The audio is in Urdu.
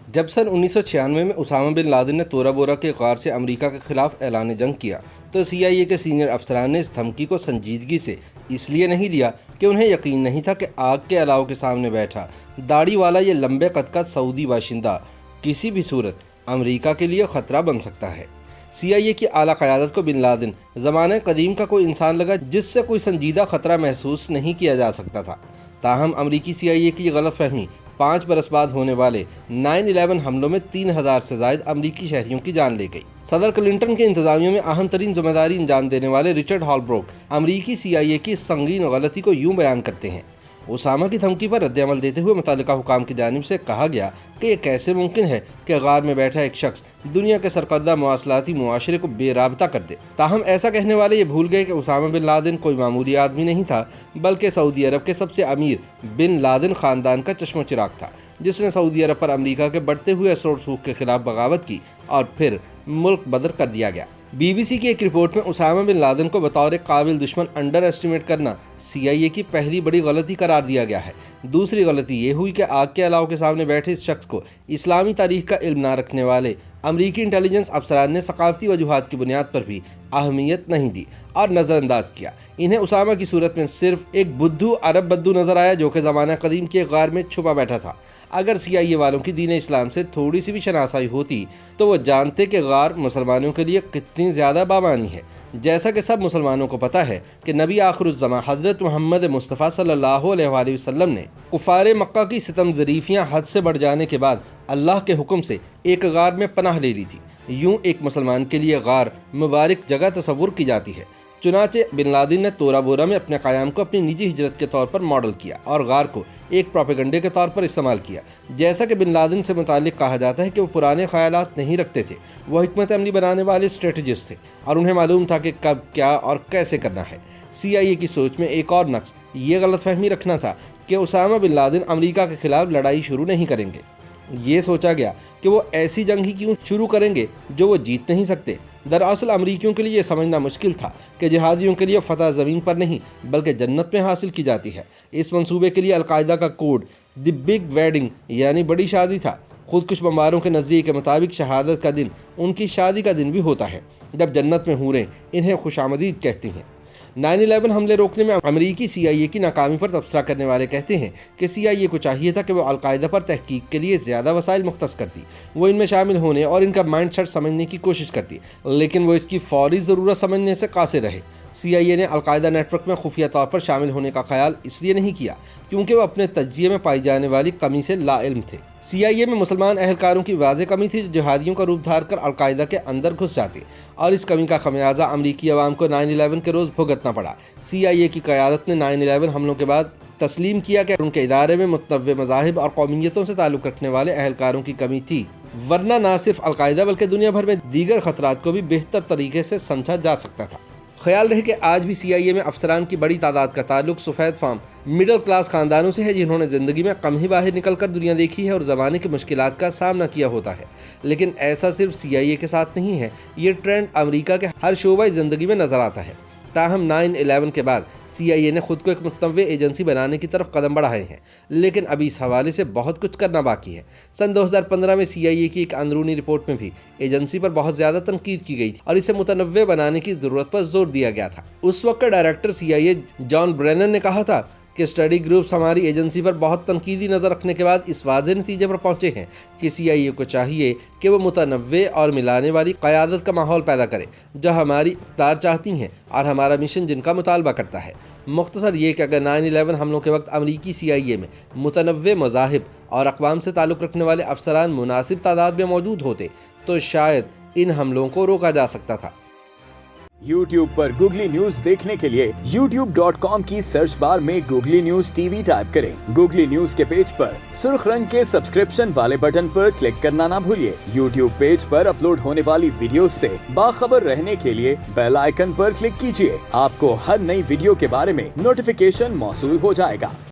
جب سن 1996 میں اسامہ بن لادن نے تورا بورا کے غار سے امریکہ کے خلاف اعلان جنگ کیا تو CIA کے سینئر افسران نے اس دھمکی کو سنجیدگی سے اس لیے نہیں لیا کہ انہیں یقین نہیں تھا کہ آگ کے علاوہ کے سامنے بیٹھا داڑھی والا یہ لمبے قد کا سعودی باشندہ کسی بھی صورت امریکہ کے لیے خطرہ بن سکتا ہے۔ CIA کی اعلیٰ قیادت کو بن لادن زمانہ قدیم کا کوئی انسان لگا جس سے کوئی سنجیدہ خطرہ محسوس نہیں کیا جا سکتا تھا۔ تاہم امریکی CIA کی یہ غلط فہمی 5 برس بعد ہونے والے 9/11 حملوں میں 3000 سے زائد امریکی شہریوں کی جان لے گئی۔ صدر کلنٹن کے انتظامیہ میں اہم ترین ذمہ داری انجام دینے والے رچرڈ ہالبروک امریکی CIA کی اس سنگین غلطی کو یوں بیان کرتے ہیں: اسامہ کی دھمکی پر رد عمل دیتے ہوئے متعلقہ حکام کی جانب سے کہا گیا کہ یہ کیسے ممکن ہے کہ غار میں بیٹھا ایک شخص دنیا کے سرکردہ مواصلاتی معاشرے کو بے رابطہ کر دے۔ تاہم ایسا کہنے والے یہ بھول گئے کہ اسامہ بن لادن کوئی معمولی آدمی نہیں تھا، بلکہ سعودی عرب کے سب سے امیر بن لادن خاندان کا چشم و چراغ تھا، جس نے سعودی عرب پر امریکہ کے بڑھتے ہوئے اثر و رسوخ کے خلاف بغاوت کی اور پھر ملک بدر کر دیا گیا۔ BBC کی ایک رپورٹ میں اسامہ بن لادن کو بطور ایک قابل دشمن انڈر ایسٹیمیٹ کرنا CIA کی پہلی بڑی غلطی قرار دیا گیا ہے۔ دوسری غلطی یہ ہوئی کہ آگ کے علاوہ کے سامنے بیٹھے اس شخص کو اسلامی تاریخ کا علم نہ رکھنے والے امریکی انٹیلیجنس افسران نے ثقافتی وجوہات کی بنیاد پر بھی اہمیت نہیں دی اور نظر انداز کیا۔ انہیں اسامہ کی صورت میں صرف ایک بدھو عرب بدو نظر آیا جو کہ زمانہ قدیم کے غار میں چھپا بیٹھا تھا۔ اگر CIA والوں کی دین اسلام سے تھوڑی سی بھی شناسائی ہوتی تو وہ جانتے کہ غار مسلمانوں کے لیے کتنی زیادہ بامانی ہے۔ جیسا کہ سب مسلمانوں کو پتہ ہے کہ نبی آخر الزماں حضرت محمد مصطفیٰ صلی اللہ علیہ وآلہ وسلم نے کفار مکہ کی ستم ظریفیاں حد سے بڑھ جانے کے بعد اللہ کے حکم سے ایک غار میں پناہ لے لی تھی۔ یوں ایک مسلمان کے لیے غار مبارک جگہ تصور کی جاتی ہے۔ چنانچہ بن لادن نے تورا بورا میں اپنے قیام کو اپنی نجی ہجرت کے طور پر ماڈل کیا اور غار کو ایک پروپیگنڈے کے طور پر استعمال کیا۔ جیسا کہ بن لادن سے متعلق کہا جاتا ہے کہ وہ پرانے خیالات نہیں رکھتے تھے، وہ حکمت عملی بنانے والے اسٹریٹجسٹ تھے اور انہیں معلوم تھا کہ کب کیا اور کیسے کرنا ہے۔ CIA کی سوچ میں ایک اور نقص یہ غلط فہمی رکھنا تھا کہ اسامہ بن لادن امریکہ کے خلاف لڑائی شروع نہیں کریں گے۔ یہ سوچا گیا کہ وہ ایسی جنگ ہی کیوں شروع کریں گے جو وہ جیت نہیں سکتے۔ دراصل امریکیوں کے لیے یہ سمجھنا مشکل تھا کہ جہادیوں کے لیے فتح زمین پر نہیں بلکہ جنت میں حاصل کی جاتی ہے۔ اس منصوبے کے لیے القاعدہ کا کوڈ دی بگ ویڈنگ یعنی بڑی شادی تھا۔ خودکش بمباروں کے نظریے کے مطابق شہادت کا دن ان کی شادی کا دن بھی ہوتا ہے، جب جنت میں حوریں انہیں خوش آمدید کہتی ہیں۔ 9/11 حملے روکنے میں امریکی CIA کی ناکامی پر تبصرہ کرنے والے کہتے ہیں کہ CIA کو چاہیے تھا کہ وہ القاعدہ پر تحقیق کے لیے زیادہ وسائل مختص کرتی، وہ ان میں شامل ہونے اور ان کا مائنڈ سیٹ سمجھنے کی کوشش کرتی، لیکن وہ اس کی فوری ضرورت سمجھنے سے قاصر رہے۔ CIA نے القاعدہ نیٹ ورک میں خفیہ طور پر شامل ہونے کا خیال اس لیے نہیں کیا کیونکہ وہ اپنے تجزیے میں پائی جانے والی کمی سے لا علم تھے۔ CIA میں مسلمان اہلکاروں کی واضح کمی تھی جو جہادیوں کا روپ دھار کر القاعدہ کے اندر گھس جاتے، اور اس کمی کا خمیازہ امریکی عوام کو 9/11 کے روز بھگتنا پڑا۔ CIA کی قیادت نے 9/11 حملوں کے بعد تسلیم کیا کہ ان کے ادارے میں متنوع مذاہب اور قومیتوں سے تعلق رکھنے والے اہلکاروں کی کمی تھی، ورنہ نہ صرف القاعدہ بلکہ دنیا بھر میں دیگر خطرات کو بھی بہتر طریقے سے سمجھا جا سکتا تھا۔ خیال رہے کہ آج بھی CIA میں افسران کی بڑی تعداد کا تعلق سفید فام مڈل کلاس خاندانوں سے ہے جنہوں نے زندگی میں کم ہی باہر نکل کر دنیا دیکھی ہے اور زمانے کی مشکلات کا سامنا کیا ہوتا ہے۔ لیکن ایسا صرف CIA کے ساتھ نہیں ہے، یہ ٹرینڈ امریکہ کے ہر شعبہ زندگی میں نظر آتا ہے۔ تاہم 9/11 کے بعد CIA نے خود کو ایک متنوع ایجنسی بنانے کی طرف قدم بڑھائے ہیں، لیکن ابھی اس حوالے سے بہت کچھ کرنا باقی ہے۔ سن 2015 میں CIA کی ایک اندرونی رپورٹ میں بھی ایجنسی پر بہت زیادہ تنقید کی گئی تھی اور اسے متنوع بنانے کی ضرورت پر زور دیا گیا تھا۔ اس وقت کا ڈائریکٹر CIA جان برینن نے کہا تھا کہ اسٹڈی گروپس ہماری ایجنسی پر بہت تنقیدی نظر رکھنے کے بعد اس واضح نتیجے پر پہنچے ہیں کہ CIA کو چاہیے کہ وہ متنوع اور ملانے والی قیادت کا ماحول پیدا کرے جو ہماری اقدار چاہتی ہیں اور ہمارا مشن جن کا مطالبہ کرتا ہے۔ مختصر یہ کہ اگر 9/11 حملوں کے وقت امریکی CIA میں متنوع مذاہب اور اقوام سے تعلق رکھنے والے افسران مناسب تعداد میں موجود ہوتے تو شاید ان حملوں کو روکا جا سکتا تھا۔ YouTube پر گوگلی نیوز دیکھنے کے لیے youtube.com کی سرچ بار میں گوگلی نیوز TV ٹائپ کریں۔ گوگلی نیوز کے پیج پر سرخ رنگ کے سبسکرپشن والے بٹن پر کلک کرنا نہ بھولیے۔ YouTube پیج پر اپلوڈ ہونے والی ویڈیوز سے باخبر رہنے کے لیے بیل آئیکن پر کلک کیجیے۔ آپ کو ہر نئی ویڈیو کے بارے میں نوٹیفیکیشن موصول ہو جائے گا۔